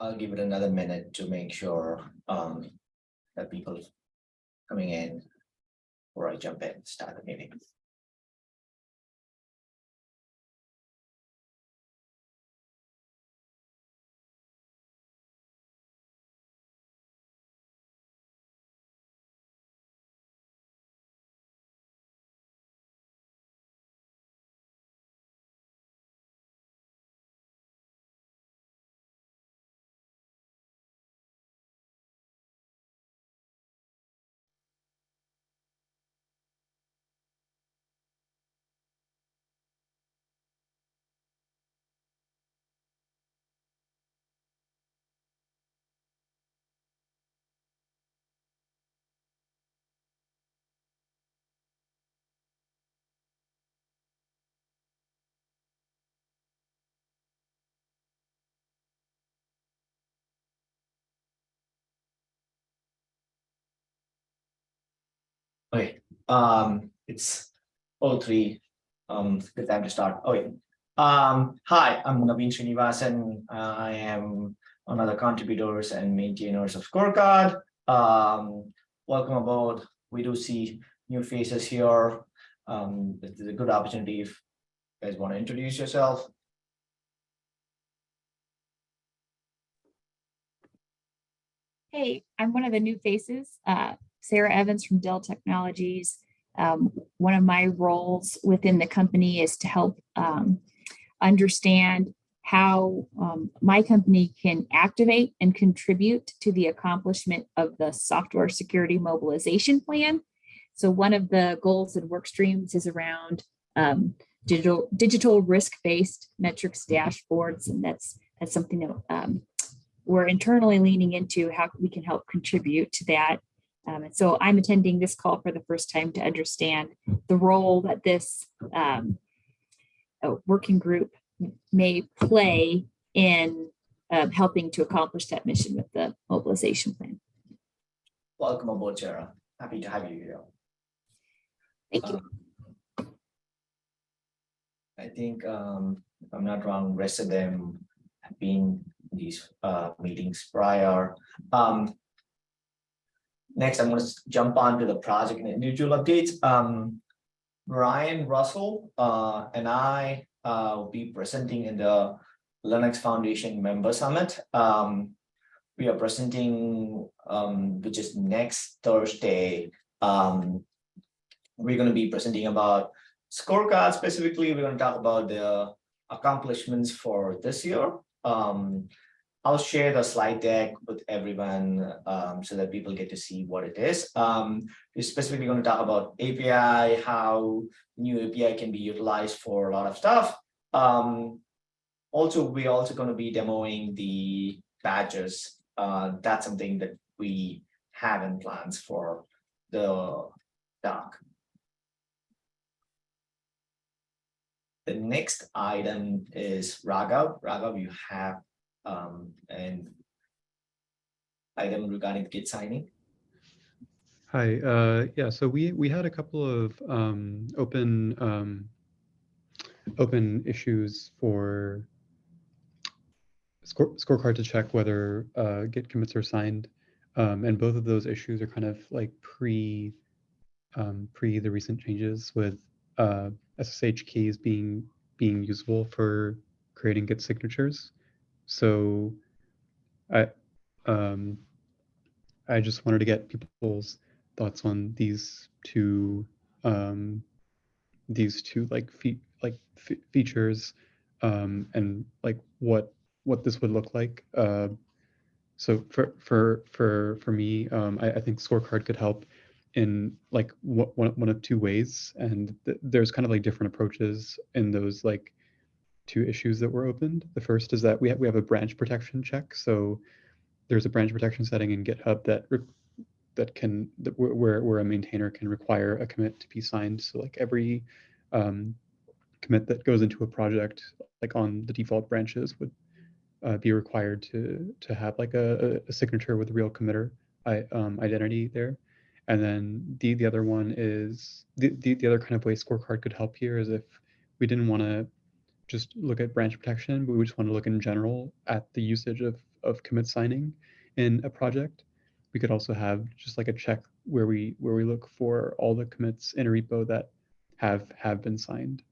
I'll give it another minute to make sure that people coming in before I jump in, start the meeting. Okay, it's 03. Good time to start. Okay. Hi, I'm Naveen Srinivasan. I am one of the contributors and maintainers of Scorecard. Welcome aboard. We do see new faces here. This is a good opportunity if you guys want to introduce yourself. Hey, I'm one of the new faces, Sarah Evans from Dell Technologies. One of my roles within the company is to help understand how my company can activate and contribute to the accomplishment of the software security mobilization plan. So one of the goals and work streams is around digital risk-based metrics dashboards, and that's something that we're internally leaning into how we can help contribute to that. And so I'm attending this call for the first time to understand the role that this working group may play in helping to accomplish that mission with the mobilization plan. Welcome aboard, Sarah. Happy to have you here. Thank you. I think, if I'm not wrong, the rest of them have been in these meetings prior. Next, I'm going to jump on to the project and individual updates. Ryan Russell and I will be presenting in the Linux Foundation Member Summit. We are presenting, which is next Thursday. We're going to be presenting about Scorecards specifically. We're going to talk about the accomplishments for this year. I'll share the slide deck with everyone so that people get to see what it is. We're specifically going to talk about API, how new API can be utilized for a lot of stuff. We're also going to be demoing the badges. That's something that we have in plans for the doc. The next item is Raghav. Raghav, you have an item regarding Git signing. Hi. Yeah. So we had a couple of open issues for Scorecard to check whether Git commits are signed, and both of those issues are kind of like pre the recent changes with SSH keys being usable for creating Git signatures. So I just wanted to get people's thoughts on these two features, and like what this would look like. So for me, I think Scorecard could help in like one of two ways, and there's kind of like different approaches in those like two issues that were opened. The first is that we have a branch protection check. So there's a branch protection setting in GitHub where a maintainer can require a commit to be signed. So like every commit that goes into a project, like on the default branches, would be required to have like a signature with real committer identity there. And then the other one is the other kind of way Scorecard could help here is if we didn't want to just look at branch protection, but we just want to look in general at the usage of of commit signing in a project. We could also have just like a check where we look for all the commits in a repo that have been signed,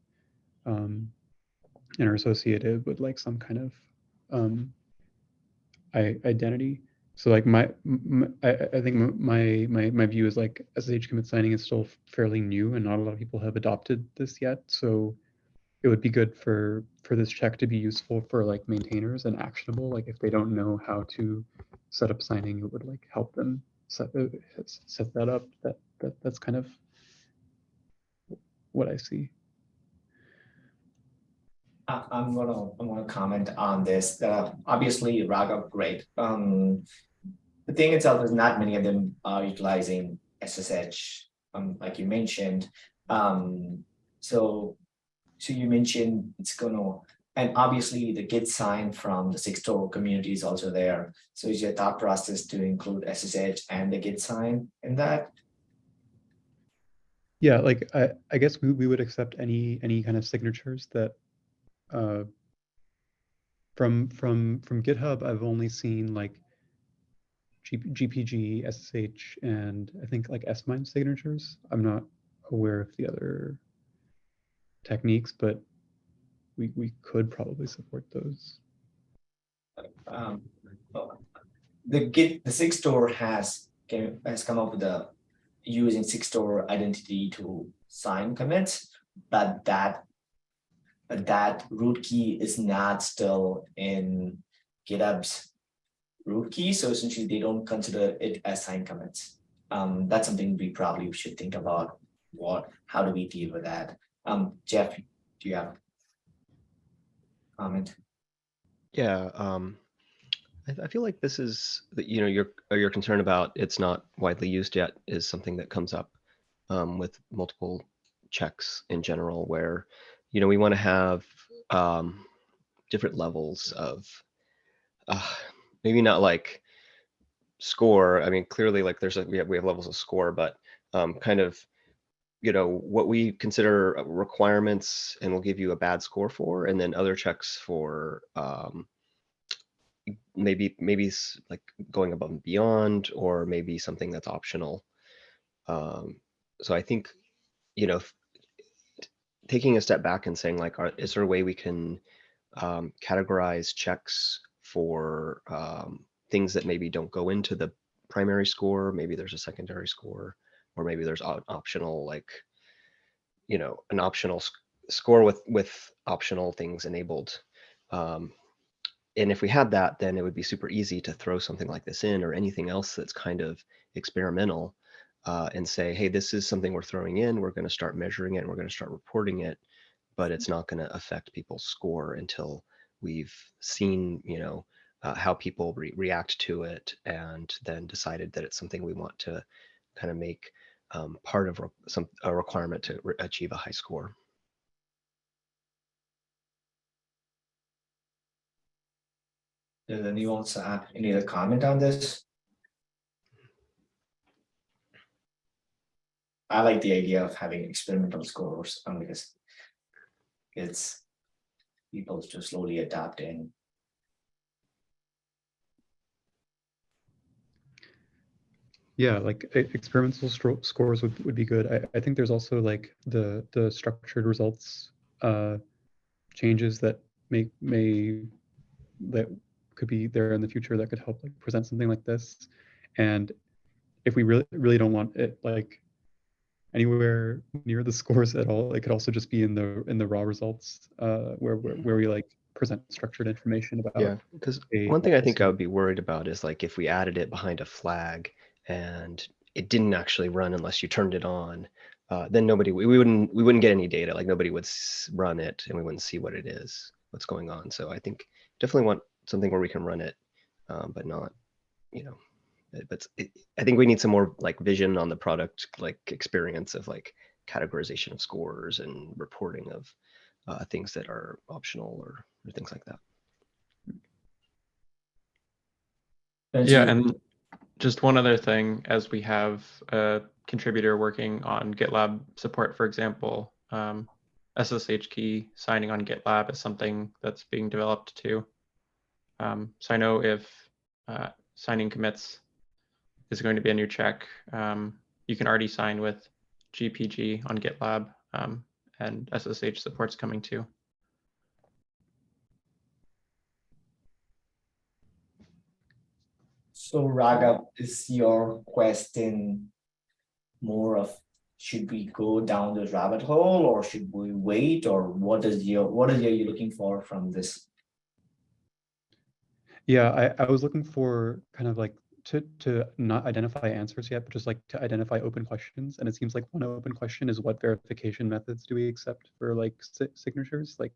and are associated with like some kind of identity. So like I think my view is like SSH commit signing is still fairly new and not a lot of people have adopted this yet. So it would be good for this check to be useful for like maintainers and actionable. Like if they don't know how to set up signing, it would like help them set that up. That's kind of what I see. I'm gonna comment on this. Obviously, Raghav, great. The thing itself is not many of them are utilizing SSH, like you mentioned. So you mentioned it's gonna, and obviously the Git sign from the Sixtor community is also there. So is your thought process to include SSH and the Git sign in that? Yeah, like I guess we would accept any kind of signatures that from GitHub. I've only seen like GPG, SSH, and I think like S-MIME signatures. I'm not aware of the other techniques, but we could probably support those. The Sixtor has come up with the using Sixtor identity to sign commits, but that root key is not still in GitHub's root key. So essentially they don't consider it as signed commits. That's something we probably should think about. How do we deal with that? Jeff, do you have a comment? Yeah, I feel like this is that your concern about it's not widely used yet is something that comes up with multiple checks in general, where we want to have different levels of maybe not like score. I mean, clearly, like we have levels of score, but kind of what we consider requirements, and we'll give you a bad score for, and then other checks for maybe like going above and beyond, or maybe something that's optional. So I think taking a step back and saying like, is there a way we can categorize checks for things that maybe don't go into the primary score? Maybe there's a secondary score, or maybe there's optional, like an optional score with optional things enabled. And if we had that, then it would be super easy to throw something like this in, or anything else that's kind of experimental, and say, hey, this is something we're throwing in. We're going to start measuring it, and we're going to start reporting it, but it's not going to affect people's score until we've seen, how people react to it, and then decided that it's something we want to kind of make part of a requirement to achieve a high score. Does anyone have any other comment on this? I like the idea of having experimental scores because it's people to slowly adapt in. Yeah, like experimental scores would be good. I think there's also like the structured results changes that that could be there in the future that could help like present something like this. And if we really don't want it like anywhere near the scores at all, it could also just be in the raw results where we like present structured information about. Yeah, because one thing I think I would be worried about is like if we added it behind a flag and it didn't actually run unless you turned it on, then we wouldn't get any data. Like nobody would run it, and we wouldn't see what it is, what's going on. So I think definitely want something where we can run it, but not, but I think we need some more like vision on the product, like experience of like categorization of scores and reporting of things that are optional or things like that. Yeah, and just one other thing, as we have a contributor working on GitLab support, for example, SSH key signing on GitLab is something that's being developed too. So I know if signing commits is going to be a new check. You can already sign with GPG on GitLab, and SSH support's coming too. So Raghav, is your question more of should we go down this rabbit hole or should we wait, or what is you looking for from this? Yeah, I was looking for kind of like to not identify answers yet, but just like to identify open questions. And it seems like one open question is what verification methods do we accept for like signatures? Like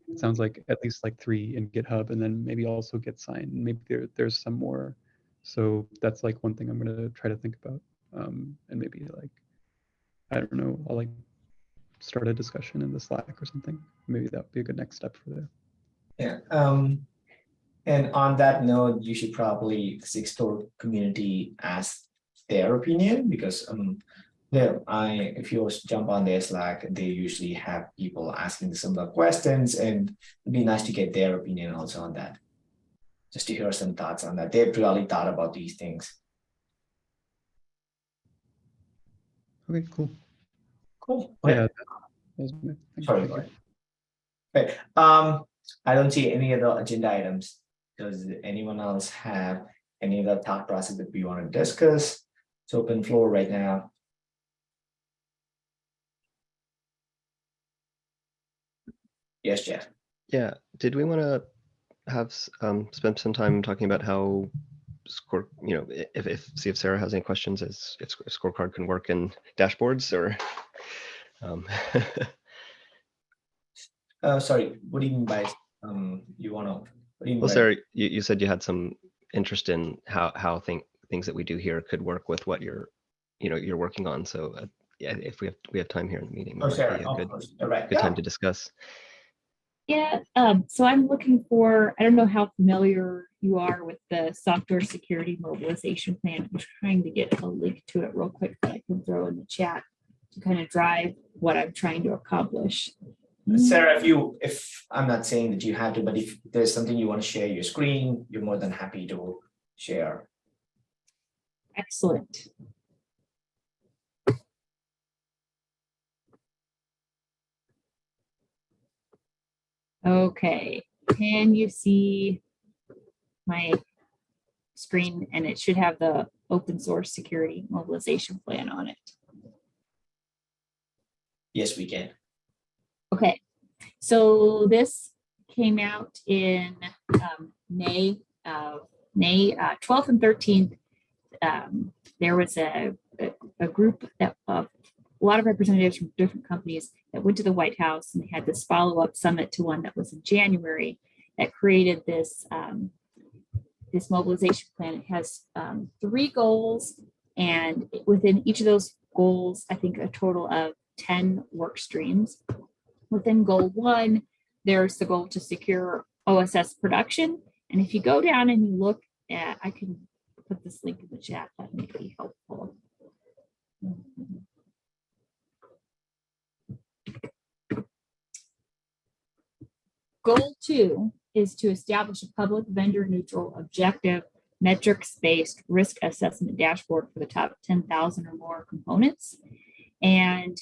it sounds like at least like 3 in GitHub, and then maybe also get signed. Maybe there's some more. So that's like one thing I'm gonna try to think about. And maybe like, I don't know, I'll like start a discussion in the Slack or something. Maybe that would be a good next step for there. Yeah. And on that note, you should probably the Store community ask their opinion, because if you jump on their Slack, they usually have people asking similar questions, and it'd be nice to get their opinion also on that. Just to hear some thoughts on that. They've really thought about these things. Okay, cool. Cool. Yeah, that was my thing. Sorry. Thank you. Okay. I don't see any other agenda items. Does anyone else have any other thought process that we want to discuss? It's open floor right now. Yes, Jeff. Yeah, did we want to have spend some time talking about how score, see if Sarah has any questions as if Scorecard can work in dashboards, or Sorry, what do you mean by you want to? What do you mean well, by? Sarah, you said you had some interest in how things that we do here could work with what you're working on. So yeah, if we have time here in the meeting, Oh, that might Sarah, be a of course. All right. good time to discuss. Yeah, so I'm looking for, I don't know how familiar you are with the software security mobilization plan. I'm trying to get a link to it real quick that I can throw in the chat to kind of drive what I'm trying to accomplish. Sarah, if I'm not saying that you have to, but if there's something you want to share your screen, you're more than happy to share. Excellent. Okay, can you see my screen? And it should have the open source security mobilization plan on it. Yes, we can. Okay, so this came out in May 12th and 13th. There was a group that a lot of representatives from different companies that went to the White House, and they had this follow-up summit to one that was in January that created this this mobilization plan. It has 3 goals, and within each of those goals, I think a total of 10 work streams. Within goal 1, there's the goal to secure OSS production. And if you go down and you look at, I can put this link in the chat, that may be helpful. Goal 2 is to establish a public vendor neutral, objective, metrics-based risk assessment dashboard for the top 10,000 or more components. And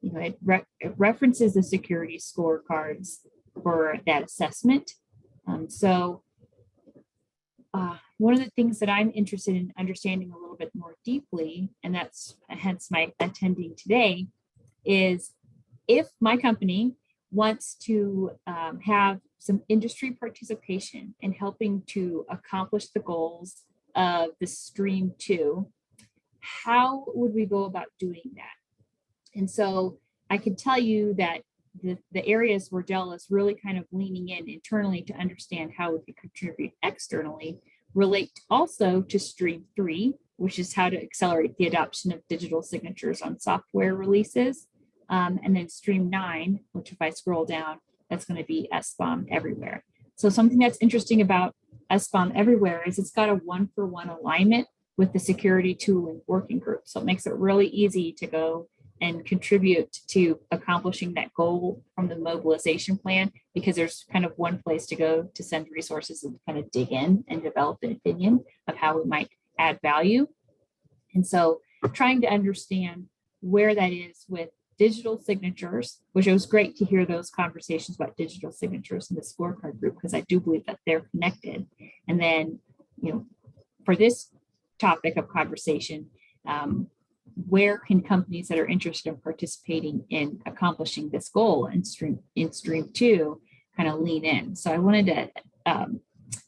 it references the security scorecards for that assessment. One of the things that I'm interested in understanding a little bit more deeply, and that's hence my attending today, is if my company wants to have some industry participation in helping to accomplish the goals of the Stream 2, how would we go about doing that? And so I can tell you that the areas where Dell is really kind of leaning in internally to understand how we can contribute externally relate also to Stream 3, which is how to accelerate the adoption of digital signatures on software releases. And then Stream 9, which if I scroll down, that's going to be SBOM everywhere. So something that's interesting about SBOM everywhere is it's got a 1-for-1 alignment with the security tooling working group. So it makes it really easy to go and contribute to accomplishing that goal from the mobilization plan, because there's kind of one place to go to send resources and kind of dig in and develop an opinion of how we might add value. And so trying to understand where that is with digital signatures, which it was great to hear those conversations about digital signatures in the scorecard group, because I do believe that they're connected. And then, for this topic of conversation, where can companies that are interested in participating in accomplishing this goal in stream 2 kind of lean in? So I wanted to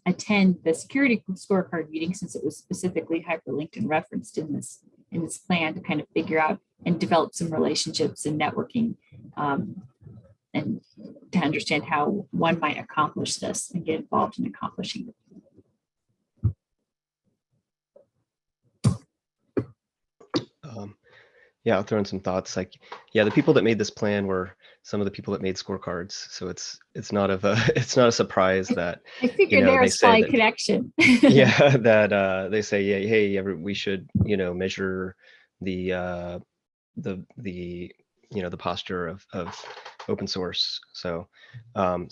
attend the security scorecard meeting, since it was specifically hyperlinked and referenced in this plan, to kind of figure out and develop some relationships and networking, and to understand how one might accomplish this and get involved in accomplishing it. Yeah, I'll throw in some thoughts. Like, yeah, the people that made this plan were some of the people that made scorecards. So it's not a surprise that I figured there was probably connection. Yeah, that they say, yeah, hey, we should measure the the posture of open source. So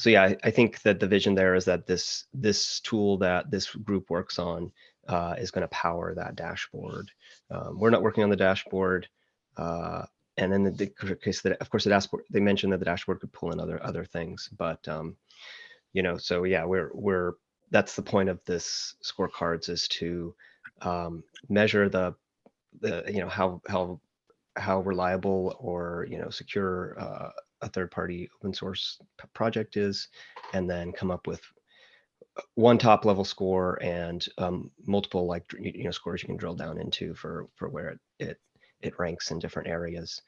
yeah, I think that the vision there is that this tool that this group works on is going to power that dashboard. We're not working on the dashboard. And then the case that, of course, they mentioned that the dashboard could pull in other things, but so yeah, that's the point of this scorecards, is to measure the how reliable or secure a third-party open source project is, and then come up with one top level score and multiple scores you can drill down into for where it ranks in different areas.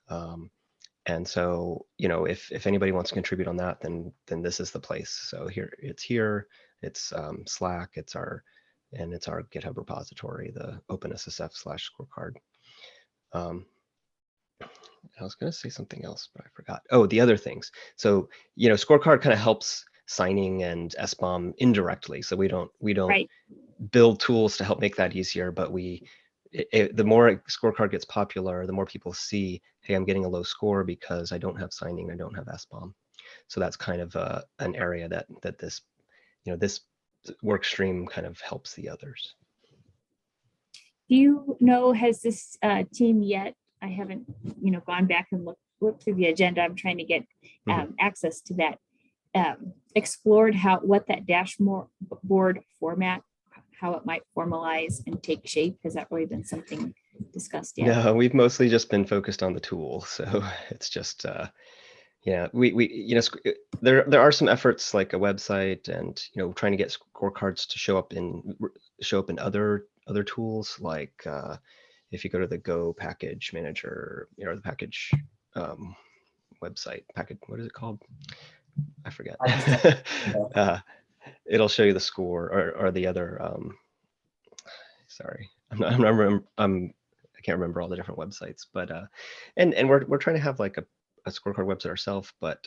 And so, if anybody wants to contribute on that, then this is the place. So it's Slack, it's our GitHub repository, the OpenSSF/scorecard. I was going to say something else, but I forgot. Oh, the other things. So, scorecard kind of helps signing and SBOM indirectly. So we don't Right. build tools to help make that easier, but the more a scorecard gets popular, the more people see, hey, I'm getting a low score because I don't have signing, I don't have SBOM. So that's kind of an area that this work stream kind of helps the others. Do you know, has this team yet, I haven't gone back and looked through the agenda, I'm trying to get access to that, explored what that dashboard format, how it might formalize and take shape? Has that really been something discussed yet? No, we've mostly just been focused on the tool. So it's just, yeah, there are some efforts like a website and, trying to get scorecards to show up in other tools. Like if you go to the Go package manager, the package website, what is it called? I forget. It'll show you the score or the other. Sorry, I can't remember all the different websites, but and we're trying to have like a scorecard website ourselves, but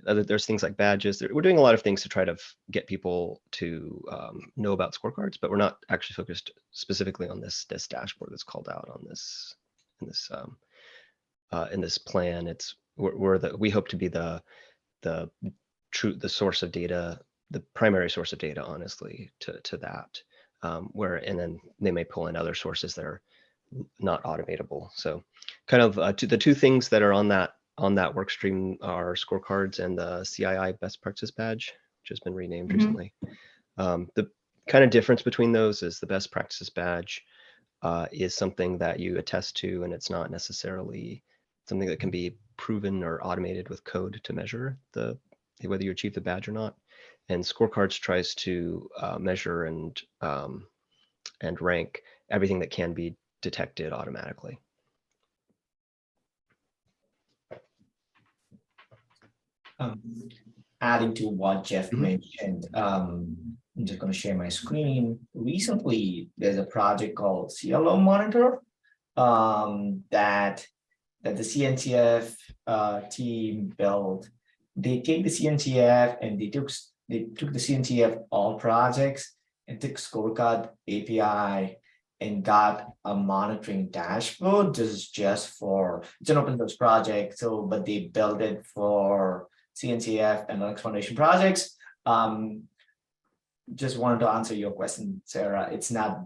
there's things like badges. We're doing a lot of things to try to get people to know about scorecards, but we're not actually focused specifically on this dashboard that's called out on in this plan. We hope to be the source of data, the primary source of data, honestly, to that, and then they may pull in other sources that are not automatable. So kind of the two things that are on that work stream are scorecards and the CII best practice badge, which has been renamed recently. The kind of difference between those is the best practices badge is something that you attest to, and it's not necessarily something that can be proven or automated with code to measure whether you achieve the badge or not. And scorecards tries to measure and rank everything that can be detected automatically. Adding to what Jeff mentioned, I'm just going to share my screen. Recently, there's a project called CLO Monitor that the CNCF team built. They take the CNCF and they took the CNCF all projects and took Scorecard API and got a monitoring dashboard. This is just for, it's an open source project, so but they built it for CNCF and Linux Foundation projects. Just wanted to answer your question, Sarah. It's not,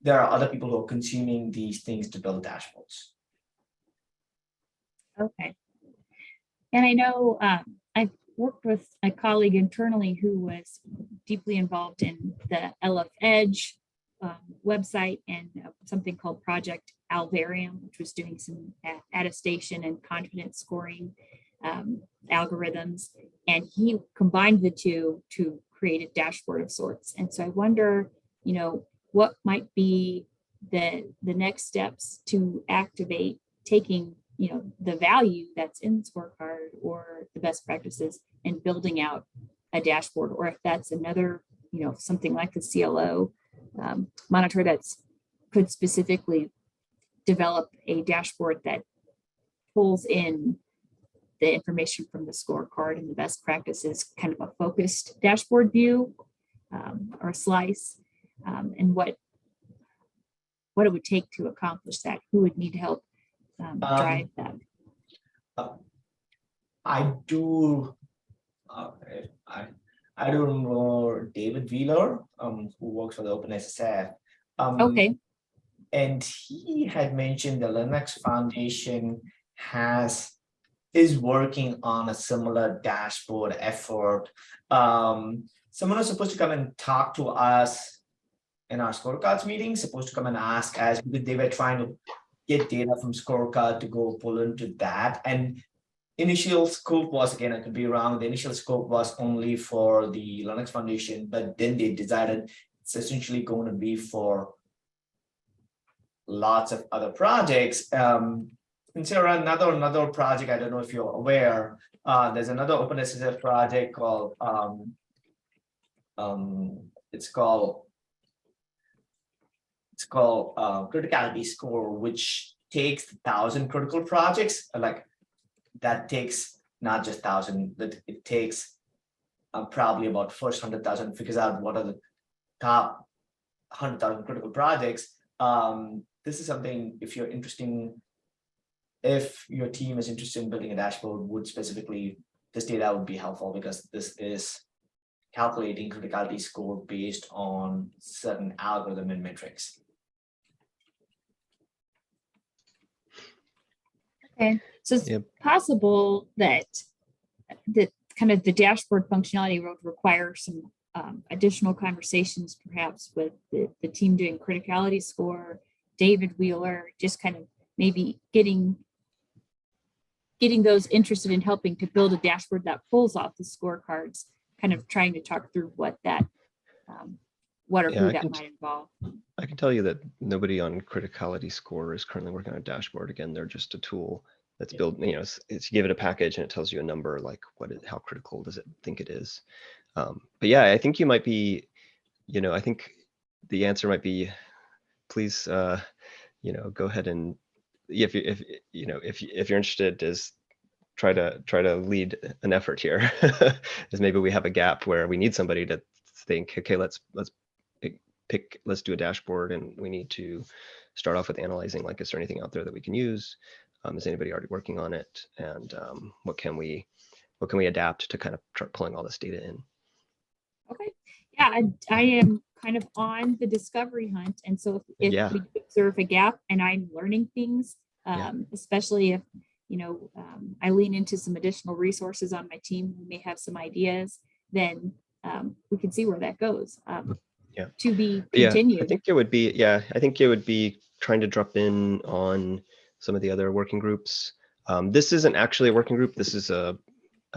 there are other people who are consuming these things to build dashboards. Okay. And I know I've worked with a colleague internally who was deeply involved in the LF Edge website and something called Project Alvarium, which was doing some attestation and confidence scoring algorithms. And he combined the two to create a dashboard of sorts. And so I wonder, you know, what might be the next steps to activate taking, you know, the value that's in Scorecard or the best practices and building out a dashboard, or if that's another, you know, something like the CLO monitor that's could specifically develop a dashboard that pulls in the information from the scorecard and the best practices, kind of a focused dashboard view or slice, and what it would take to accomplish that. Who would need help drive that? I do know David Wheeler, who works for the OpenSSF. Okay. And he had mentioned the Linux Foundation is working on a similar dashboard effort. Someone was supposed to come and talk to us in our Scorecards meeting, supposed to come and ask us, because they were trying to get data from Scorecard to go pull into that. And initial scope was, again, I could be wrong, the initial scope was only for the Linux Foundation, but then they decided it's essentially going to be for lots of other projects. And Sarah, another project, I don't know if you're aware, there's another OpenSSF project called, it's called Criticality Score, which takes 1,000 critical projects, like that takes not just 1,000, but it takes probably about first 100,000, figures out what are the top 100,000 critical projects. This is something, if you're interested, if your team is interested in building a dashboard, would specifically, this data would be helpful, because this is calculating criticality score based on certain algorithm and metrics. Okay, so it's possible that kind of the dashboard functionality would require some additional conversations, perhaps with the team doing criticality score, David Wheeler, just kind of maybe getting those interested in helping to build a dashboard that pulls off the scorecards, kind of trying to talk through what that, what or who that might involve. I can tell you that nobody on criticality score is currently working on a dashboard. Again, they're just a tool that's built, you know, it's you give it a package and it tells you a number, like how critical does it think it is. But yeah, I think you might be, you know, I think the answer might be, please, you know, go ahead and if you're interested, is try to lead an effort here. Is maybe we have a gap where we need somebody to think, okay, let's do a dashboard, and we need to start off with analyzing, like, is there anything out there that we can use? Is anybody already working on it? And what can we adapt to kind of start pulling all this data in? Okay, yeah, I am kind of on the discovery hunt, and so if we observe a gap and I'm learning things, especially if, you know, I lean into some additional resources on my team who may have some ideas, then we can see where that goes. To be continued. I think it would be trying to drop in on some of the other working groups. This isn't actually a working group. This is a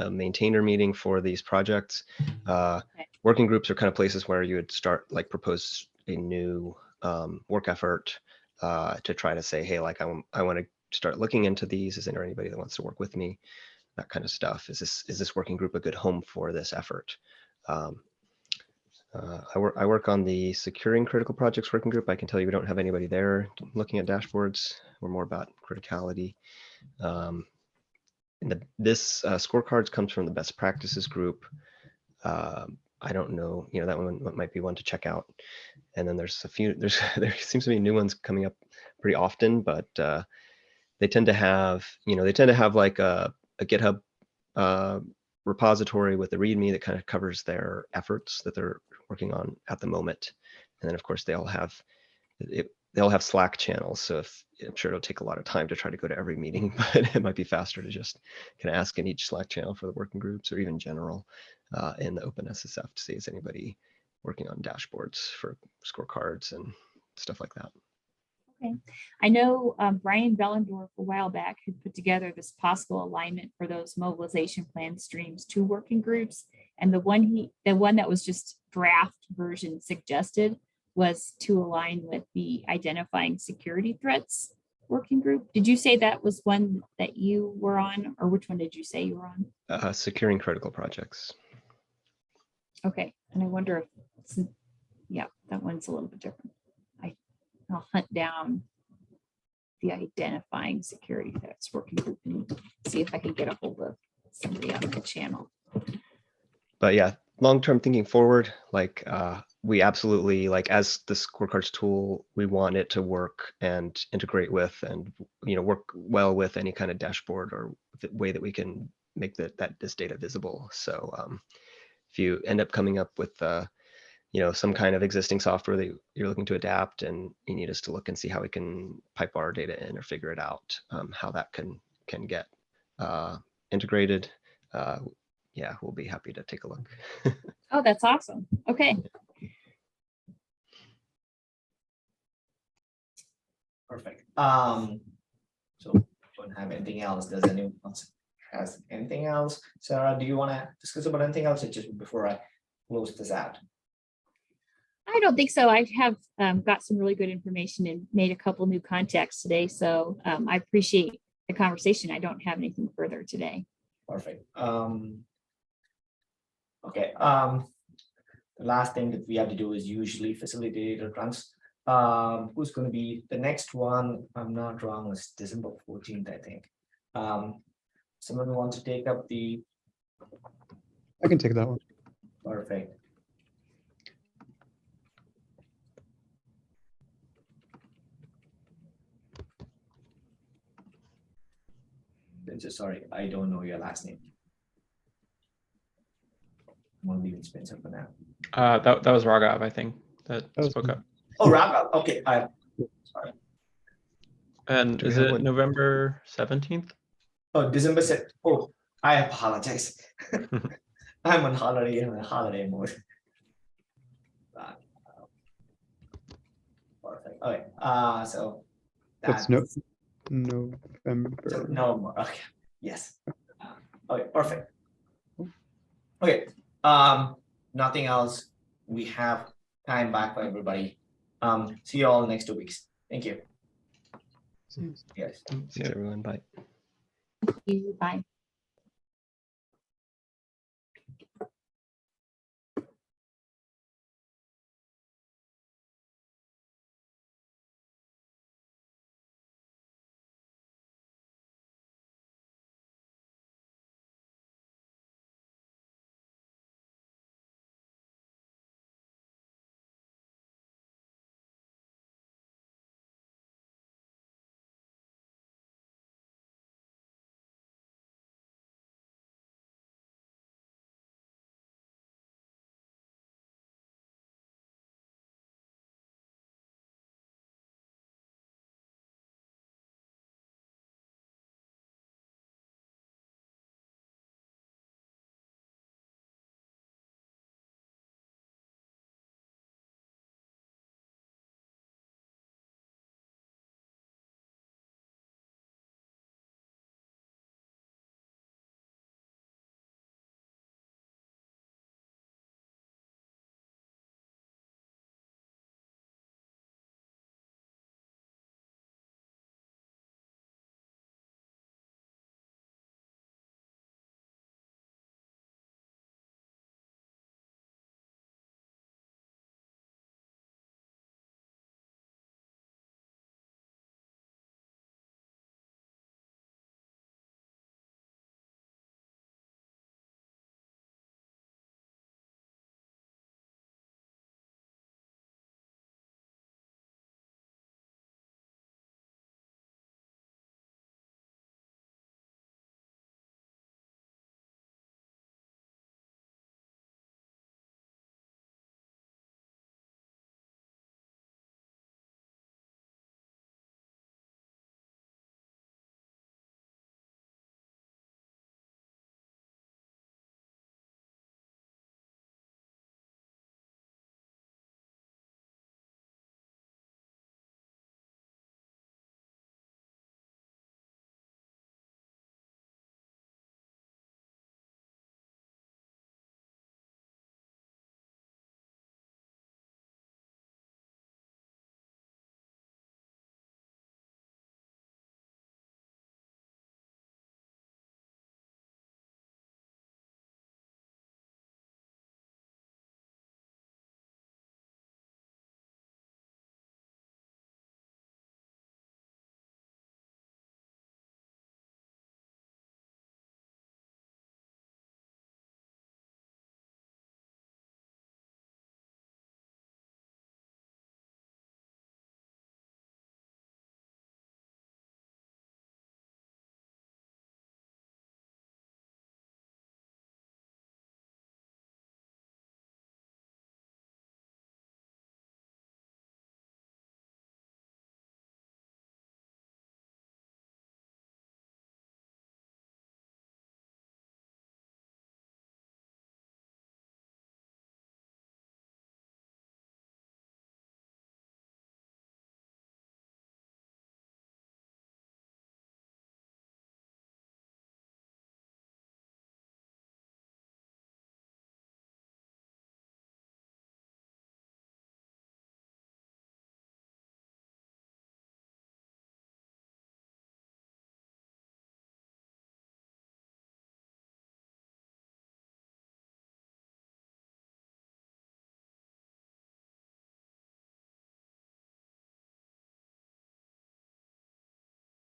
maintainer meeting for these projects. Working groups are kind of places where you would start, like, propose a new work effort to try to say, hey, like, I want to start looking into these. Is there anybody that wants to work with me? That kind of stuff. Is this working group a good home for this effort? I work on the securing critical projects working group. I can tell you we don't have anybody there looking at dashboards. We're more about criticality. And this scorecards comes from the best practices group. I don't know, that one might be one to check out. And then there's a few, there seems to be new ones coming up pretty often, but they tend to have, like a GitHub repository with a README that kind of covers their efforts that they're working on at the moment. And then of course they all have Slack channels. So I'm sure it'll take a lot of time to try to go to every meeting, but it might be faster to just kind of ask in each Slack channel for the working groups or even general in the OpenSSF to see is anybody working on dashboards for scorecards and stuff like that. Okay. I know Brian Bellendorf a while back had put together this possible alignment for those mobilization plan streams to working groups. And the one that was just draft version suggested was to align with the identifying security threats working group. Did you say that was one that you were on, or which one did you say you were on? Securing critical projects. Okay. And I wonder if, yeah, that one's a little bit different. I'll hunt down the identifying security threats working group and see if I can get a hold of somebody on the channel. But yeah, long-term thinking forward, like we absolutely, like as the scorecards tool, we want it to work and integrate with and work well with any kind of dashboard or way that we can make this data visible. So if you end up coming up with some kind of existing software that you're looking to adapt and you need us to look and see how we can pipe our data in or figure it out, how that can get integrated, yeah, we'll be happy to take a look. Oh, that's awesome. Okay. Perfect. So don't have anything else. Does anyone else has anything else? Sarah, do you want to discuss about anything else, or just before I close this out? I don't think so. I have got some really good information and made a couple new contacts today. So I appreciate the conversation. I don't have anything further today. Perfect. Okay. The last thing that we have to do is usually facilitator runs. Who's going to be the next one? I'm not wrong. It's December 14th, I think. Someone who wants to take up the. I can take that one. Perfect. Sorry, I don't know your last name. I'm gonna leave it Spencer for now. That was Raghav, I think, that spoke up. Oh, Raghav. Okay. Sorry. And is it November 17th? Oh, December 7th. Oh, I apologize. I'm on holiday in a holiday mode. Perfect. Okay. So that's November. So no more. Okay. Yes. Okay. Perfect. Okay. Nothing else. We have time back for everybody. See you all next 2 weeks. Thank you. Yes. Thanks everyone. Bye. Thank you. Bye.